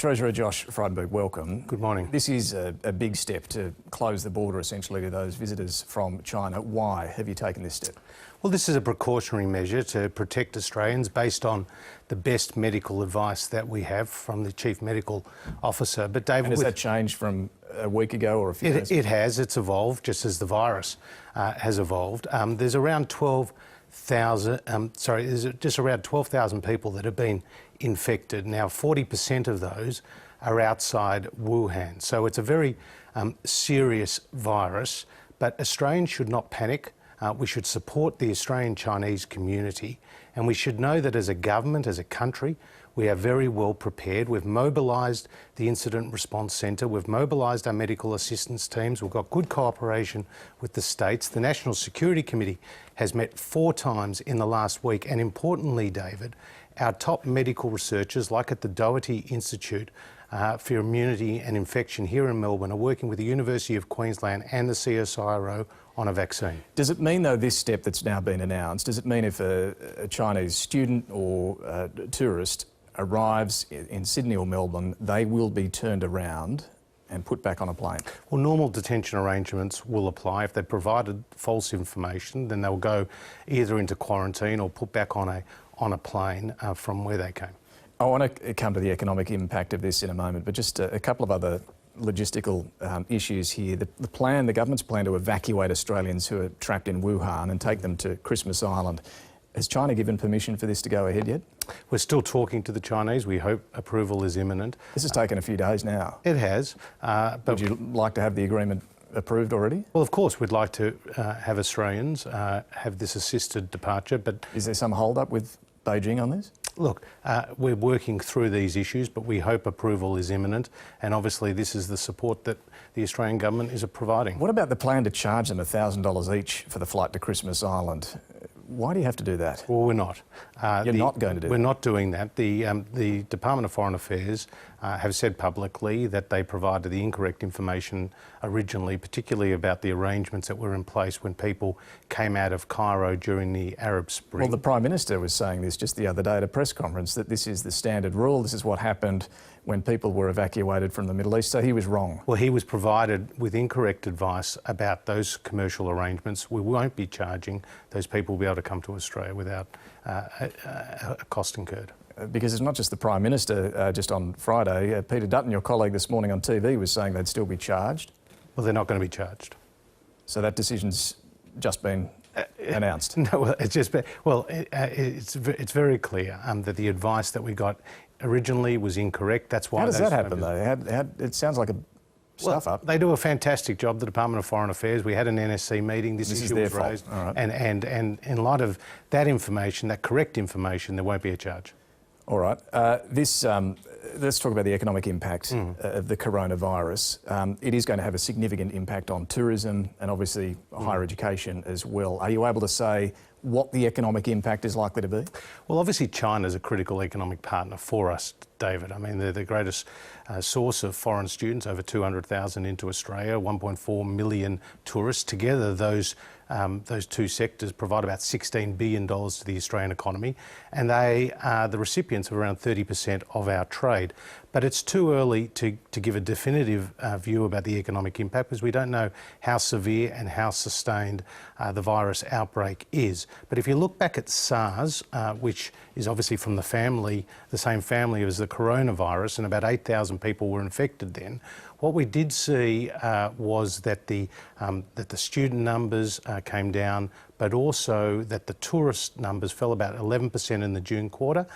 Treasurer Josh Frydenberg, welcome. Good morning. This is a big step to close the border essentially to those visitors from China. Why have you taken this step? Well, this is a precautionary measure to protect Australians based on the best medical advice that we have from the Chief Medical Officer. But David, And has that changed from a week ago or a few days ago? It has. It's evolved just as the virus has evolved. There's around 12,000. There's just around 12,000 people that have been infected. Now, 40% of those are outside Wuhan. So it's a very serious virus. But Australians should not panic. We should support the Australian-Chinese community, and we should know that as a government, as a country, we are very well prepared. We've mobilised the Incident Response Centre, we've mobilised our medical assistance teams, we've got good cooperation with the states. The National Security Committee has met 4 times in the last week, and importantly, David, our top medical researchers, like at the Doherty Institute for Immunity and Infection here in Melbourne, are working with the University of Queensland and the CSIRO on a vaccine. Does it mean, though, this step that's now been announced, does it mean if a Chinese student or tourist arrives in Sydney or Melbourne, they will be turned around and put back on a plane? Well, normal detention arrangements will apply. If they provided false information, then they'll go either into quarantine or put back on a plane from where they came. I want to come to the economic impact of this in a moment, but just a couple of other logistical issues here. The government's plan to evacuate Australians who are trapped in Wuhan and take them to Christmas Island. Has China given permission for this to go ahead yet? We're still talking to the Chinese. We hope approval is imminent. This has taken a few days now. It has. But would you like to have the agreement approved already? Well, of course, we'd like to have Australians have this assisted departure, but... Is there some hold-up with Beijing on this? Look, we're working through these issues, but we hope approval is imminent, and obviously this is the support that the Australian government is providing. What about the plan to charge them $1,000 each for the flight to Christmas Island? Why do you have to do that? Well, we're not. You're not going to do that? We're not doing that. The Department of Foreign Affairs have said publicly that they provided the incorrect information originally, particularly about the arrangements that were in place when people came out of Cairo during the Arab Spring. Well, the Prime Minister was saying this just the other day at a press conference, that this is the standard rule, this is what happened when people were evacuated from the Middle East, so he was wrong. Well, he was provided with incorrect advice about those commercial arrangements. We won't be charging. Those people will be able to come to Australia without a cost incurred. Because it's not just the Prime Minister. Just on Friday, Peter Dutton, your colleague this morning on TV, was saying they'd still be charged. Well, they're not going to be charged. So that decision's just been announced? No, well, it's just been, well, it's very clear that the advice that we got originally was incorrect. That's why. How does that happen, though? It sounds like a stuff up. They do a fantastic job, the Department of Foreign Affairs. We had an NSC meeting. This issue was raised. All right. And in light of that information, that correct information, there won't be a charge. All right. Let's talk about the economic impact of the coronavirus. It is going to have a significant impact on tourism and obviously higher education as well. Are you able to say what the economic impact is likely to be? Well, obviously China is a critical economic partner for us, David. I mean, they're the greatest source of foreign students, over 200,000 into Australia, 1.4 million tourists. Together, those two sectors provide about $16 billion to the Australian economy, and they are the recipients of around 30% of our trade. But it's too early to give a definitive view about the economic impact, because we don't know how severe and how sustained the virus outbreak is. But if you look back at SARS, which is obviously from the same family as the coronavirus, and about 8,000 people were infected then, what we did see was that the student numbers came down, but also that the tourist numbers fell about 11% in the June quarter.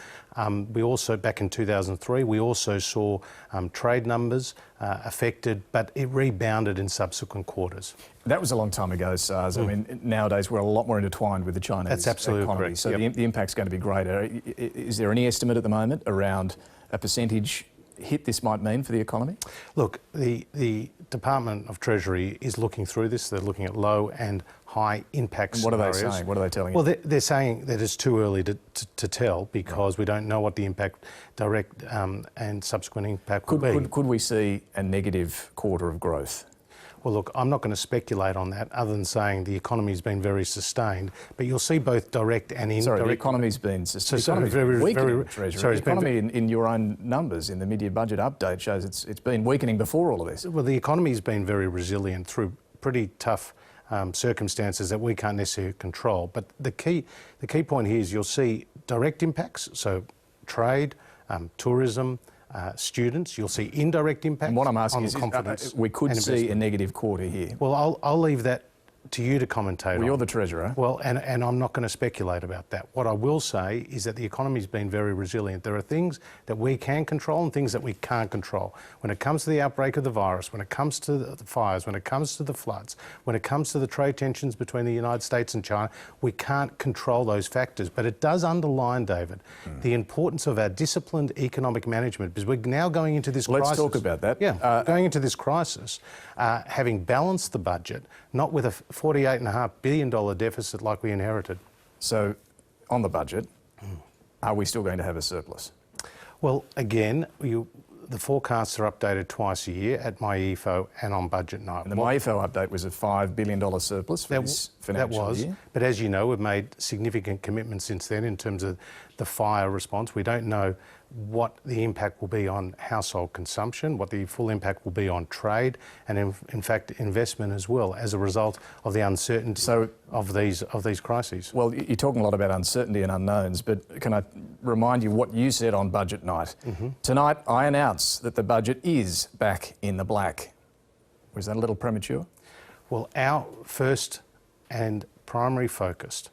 We also, back in 2003, we also saw trade numbers affected, but it rebounded in subsequent quarters. That was a long time ago, SARS. I mean, nowadays we're a lot more intertwined with the Chinese That's absolutely economy, correct. so the impact's going to be greater. Is there any estimate at the moment around a percentage hit this might mean for the economy? Look, the Department of Treasury is looking through this. They're looking at low and high impact scenarios. What are they saying? What are they telling you? Well, they're saying that it's too early to tell, because we don't know what the impact, direct and subsequent impact will be. Could we see a negative quarter of growth? Well, look, I'm not going to speculate on that other than saying the economy's been very sustained, but you'll see both direct and indirect. Sorry, the economy's been sustained. So The very, weakening, very, Treasurer. sorry, The economy in your own numbers in the mid-year budget update shows it's been weakening before all of this. Well, the economy's been very resilient through pretty tough circumstances that we can't necessarily control. But the key point here is you'll see direct impacts, so trade, tourism, students. You'll see indirect impacts. And what I'm asking on is, confidence we could and see investment. a negative quarter here. Well, I'll leave that to you to commentate on. Well, you're the Treasurer. Well, and I'm not going to speculate about that. What I will say is that the economy's been very resilient. There are things that we can control and things that we can't control. When it comes to the outbreak of the virus, when it comes to the fires, when it comes to the floods, when it comes to the trade tensions between the United States and China, we can't control those factors. But it does underline, David, the importance of our disciplined economic management, because we're now going into this crisis. Let's talk about that. Yeah, going into this crisis, having balanced the budget, not with a $48.5 billion deficit like we inherited. So, on the budget, are we still going to have a surplus? Well, again, the forecasts are updated twice a year at MyEFO and on budget night. And the MyEFO update was a $5 billion surplus for this financial year. But as you know, we've made significant commitments since then in terms of the fire response. We don't know what the impact will be on household consumption, what the full impact will be on trade, and in fact investment as well, as a result of the uncertainty of these crises. Well, you're talking a lot about uncertainty and unknowns, but can I remind you what you said on budget night? Tonight, I announce that the budget is back in the black. Was that a little premature? Well, our first and primary focus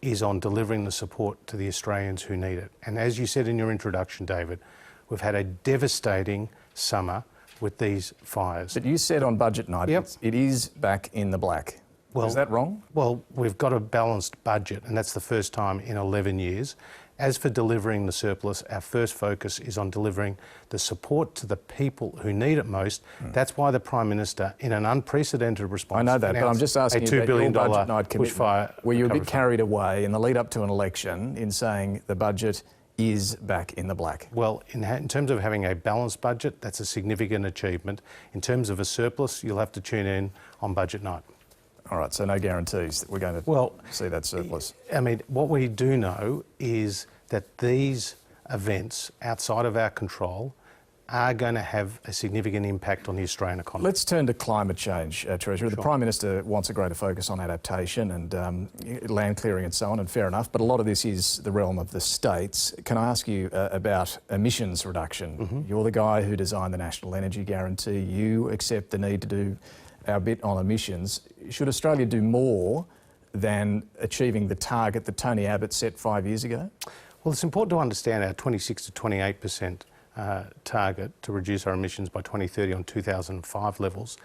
is on delivering the support to the Australians who need it. And as you said in your introduction, David, we've had a devastating summer with these fires. But you said on budget night, it is back in the black. Well, is that wrong? Well, we've got a balanced budget, and that's the first time in 11 years. As for delivering the surplus, our first focus is on delivering the support to the people who need it most. That's why the Prime Minister, in an unprecedented response, I know that, but I'm just asking you about your budget night commitment. Were you a bit carried away in the lead up to an election in saying the budget is back in the black? Well, in terms of having a balanced budget, that's a significant achievement. In terms of a surplus, you'll have to tune in on budget night. All right, so no guarantees that we're going to see that surplus. I mean, what we do know is that these events outside of our control are going to have a significant impact on the Australian economy. Let's turn to climate change, Treasurer. The Prime Minister wants a greater focus on adaptation and land clearing and so on, and fair enough, but a lot of this is the realm of the states. Can I ask you about emissions reduction? You're the guy who designed the National Energy Guarantee. You accept the need to do our bit on emissions. Should Australia do more than achieving the target that Tony Abbott set 5 years ago? Well, it's important to understand our 26 to 28% target to reduce our emissions by 2030 on 2005 levels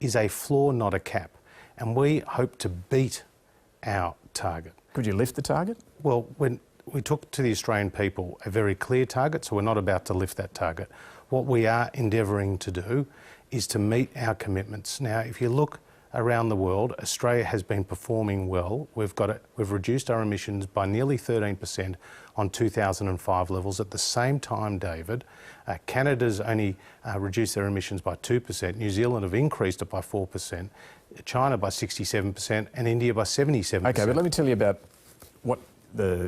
is a floor, not a cap. And we hope to beat our target. Could you lift the target? Well, when we took to the Australian people a very clear target, so we're not about to lift that target. What we are endeavouring to do is to meet our commitments. Now, if you look around the world, Australia has been performing well. We've reduced our emissions by nearly 13% on 2005 levels. At the same time, David, Canada's only reduced their emissions by 2%. New Zealand have increased it by 4%. China by 67% and India by 77%. Okay, but let me tell you about what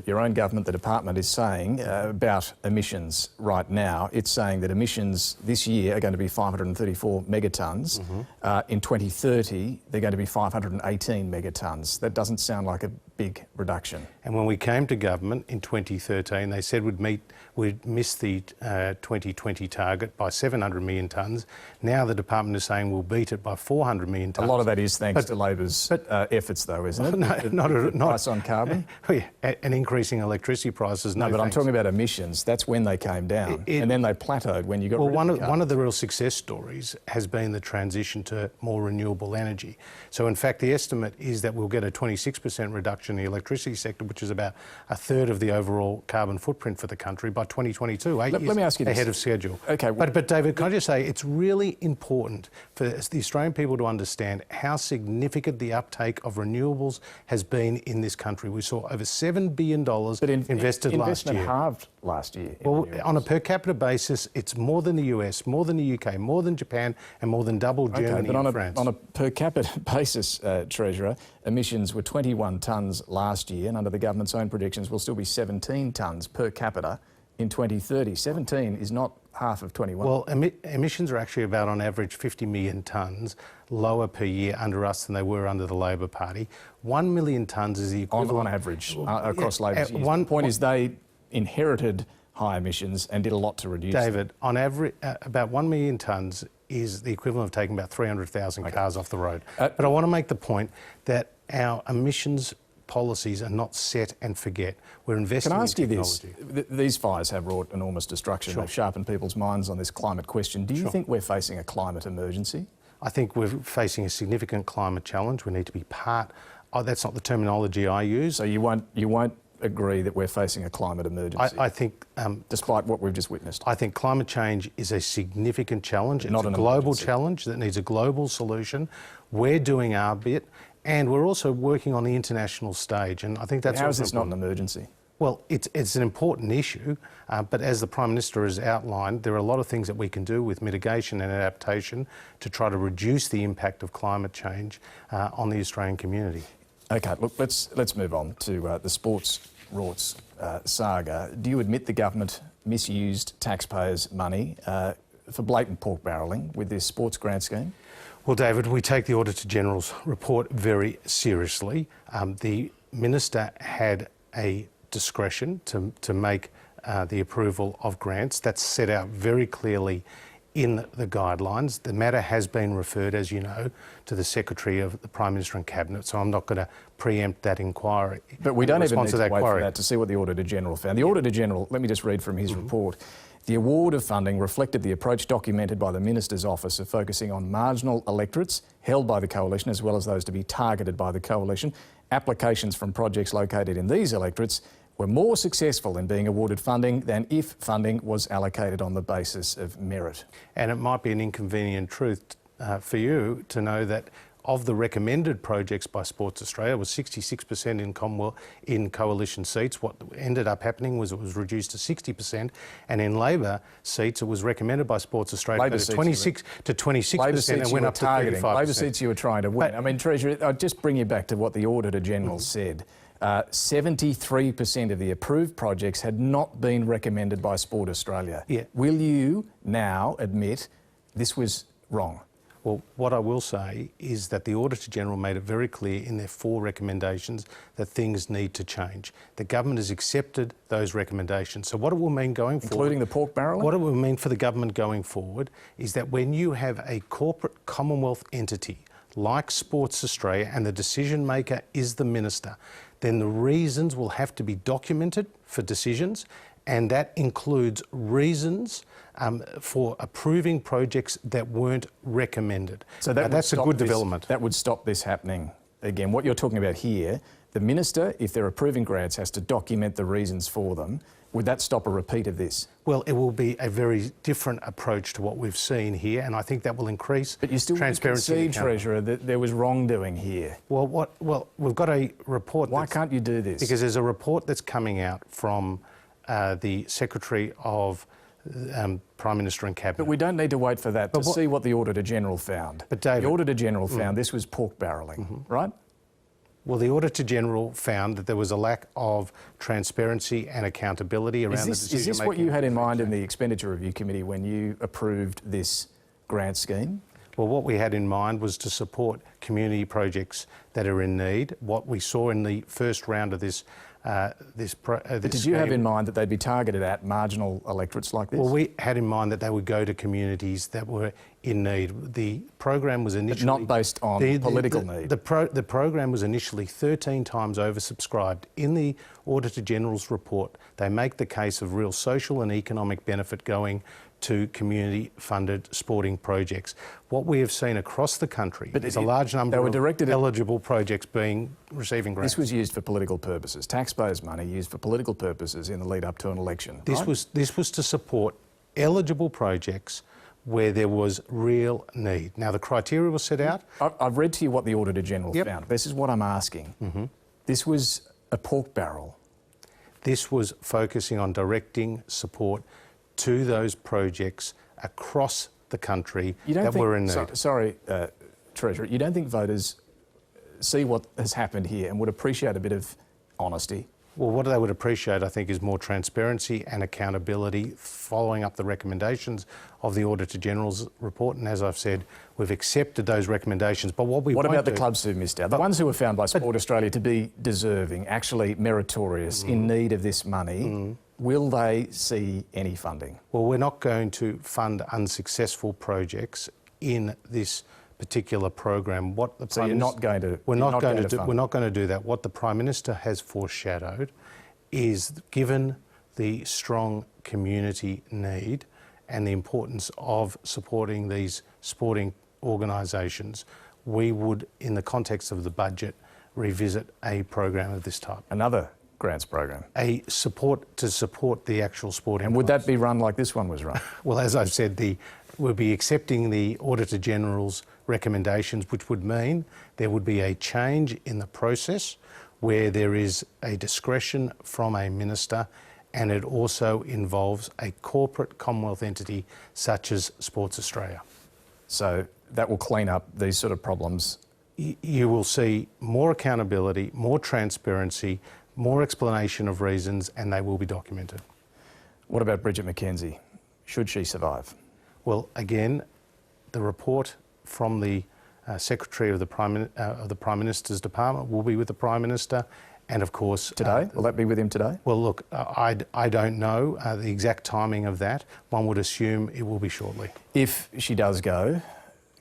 your own government, the department, is saying about emissions right now. It's saying that emissions this year are going to be 534 megatons. In 2030, they're going to be 518 megatons. That doesn't sound like a big reduction. And when we came to government in 2013, they said we'd miss the 2020 target by 700 million tonnes. Now the department is saying we'll beat it by 400 million tonnes. A lot of that is thanks to Labor's efforts, though, isn't it? Not price on carbon. And increasing electricity prices. No, but thanks. I'm talking about emissions. That's when they came down, and then they plateaued when you got rid of the one of the real success stories has been the transition to more renewable energy. So, in fact, the estimate is that we'll get a 26% reduction in the electricity sector, which is about a third of the overall carbon footprint for the country by 2022. Let me ask you this. Ahead of schedule. Okay. But David, can I just say it's really important for the Australian people to understand how significant the uptake of renewables has been in this country. We saw over $7 billion invested last year. Investment halved last year. Well, on a per capita basis, it's more than the US, more than the UK, more than Japan, and more than double Germany but and France. On a per capita basis, Treasurer, emissions were 21 tonnes last year, and under the government's own predictions will still be 17 tonnes per capita in 2030. 17 is not half of 21. Well, emissions are actually about, on average, 50 million tonnes lower per year under us than they were under the Labor Party. 1 million tonnes is the equivalent... On average, across Labor's years. The point is they inherited high emissions and did a lot to reduce David, on average, about 1 million tonnes is the equivalent of taking about 300,000 cars off the road. But I want to make the point that our emissions policies are not set and forget. We're investing in technology. Can I ask you this? These fires have wrought enormous destruction. They've sharpened people's minds on this climate question. Do you think we're facing a climate emergency? I think we're facing a significant climate challenge. We need to be part... Oh, that's not the terminology I use. So you won't agree that we're facing a climate emergency? I think... despite what we've just witnessed? I think climate change is a significant challenge. It's a global challenge that needs a global solution. We're doing our bit, and we're also working on the international stage, and I think that's... How is this not an emergency? Well, it's an important issue, but as the Prime Minister has outlined, there are a lot of things that we can do with mitigation and adaptation to try to reduce the impact of climate change on the Australian community. OK, look, let's move on to the sports rorts saga. Do you admit the government misused taxpayers' money for blatant pork barrelling with this sports grant scheme? Well, David, we take the Auditor General's report very seriously. The Minister had a discretion to make the approval of grants. That's set out very clearly in the guidelines. The matter has been referred, as you know, to the Secretary of the Prime Minister and Cabinet, so I'm not going to preempt that inquiry. But we don't even need to wait for that to see what the Auditor General found. The Auditor General, let me just read from his report. The award of funding reflected the approach documented by the Minister's Office of focusing on marginal electorates held by the Coalition as well as those to be targeted by the Coalition. Applications from projects located in these electorates were more successful in being awarded funding than if funding was allocated on the basis of merit. And it might be an inconvenient truth for you to know that of the recommended projects by Sports Australia was 66% in coalition seats. What ended up happening was it was reduced to 60%, and in Labor seats it was recommended by Sports Australia to 26% and went up to 35%. Labor seats you were trying to win. I mean, Treasurer, I'll just bring you back to what the Auditor General said. 73% of the approved projects had not been recommended by Sport Australia. Yeah. Will you now admit this was wrong? Well, what I will say is that the Auditor General made it very clear in their 4 recommendations that things need to change. The government has accepted those recommendations. So what it will mean going forward... Including the pork barrelling? What it will mean for the government going forward is that when you have a corporate Commonwealth entity like Sports Australia and the decision maker is the Minister, then the reasons will have to be documented for decisions, and that includes reasons for approving projects that weren't recommended. So that's a good development. That would stop this happening again. What you're talking about here, the Minister, if they're approving grants, has to document the reasons for them. Would that stop a repeat of this? Well, it will be a very different approach to what we've seen here, and I think that will increase transparency. But you still concede, Treasurer, that there was wrongdoing here. Well, we've got a report... Why can't you do this? Because there's a report that's coming out from the Secretary of Prime Minister and Cabinet. But we don't need to wait for that to see what the Auditor General found. But David... The Auditor General found this was pork barrelling, right? Well, the Auditor General found that there was a lack of transparency and accountability around the decision-making. Is this what you had in mind in the Expenditure Review Committee when you approved this grant scheme? Well, what we had in mind was to support community projects that are in need. What we saw in the first round of this did you have in mind that they'd be targeted at marginal electorates like this? Well, we had in mind that they would go to communities that were in need. The program was initially... But not based on political need. The program was initially 13 times oversubscribed. In the Auditor General's report, they make the case of real social and economic benefit going to community-funded sporting projects. What we have seen across the country is a large number of eligible projects receiving grants. This was used for political purposes, taxpayers' money used for political purposes in the lead up to an election. This was to support eligible projects where there was real need. Now, the criteria was set out. I've read to you what the Auditor General found. This is what I'm asking. This was a pork barrel. This was focusing on directing support to those projects across the country that were in need. Sorry, Treasurer, you don't think voters see what has happened here and would appreciate a bit of honesty? Well, what they would appreciate, I think, is more transparency and accountability, following up the recommendations of the Auditor General's report. And as I've said, we've accepted those recommendations. But what about the clubs who missed out? The ones who were found by Sport Australia to be deserving, actually meritorious, in need of this money, will they see any funding? Well, we're not going to fund unsuccessful projects in this particular program. So you're not going to? We're not going to do that. What the Prime Minister has foreshadowed is, given the strong community need and the importance of supporting these sporting organisations, we would, in the context of the budget, revisit a program of this type. Another grants program? To support the actual sporting. And would that be run like this one was run? Well, as I've said, we'll be accepting the Auditor General's recommendations, which would mean there would be a change in the process where there is a discretion from a minister, and it also involves a corporate Commonwealth entity such as Sports Australia. So that will clean up these sort of problems? You will see more accountability, more transparency, more explanation of reasons, and they will be documented. What about Bridget McKenzie? Should she survive? Well, again, the report from the Secretary of the Prime Minister's Department will be with the Prime Minister, and of course... Today? Will that be with him today? Well, look, I don't know the exact timing of that. One would assume it will be shortly. If she does go,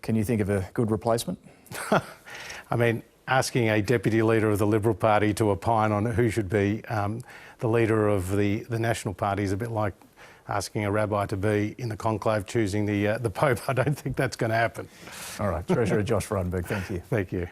can you think of a good replacement? I mean, asking a Deputy Leader of the Liberal Party to opine on who should be the leader of the National Party is a bit like asking a rabbi to be in the conclave choosing the Pope. I don't think that's going to happen. All right. Treasurer Josh Frydenberg, thank you. Thank you.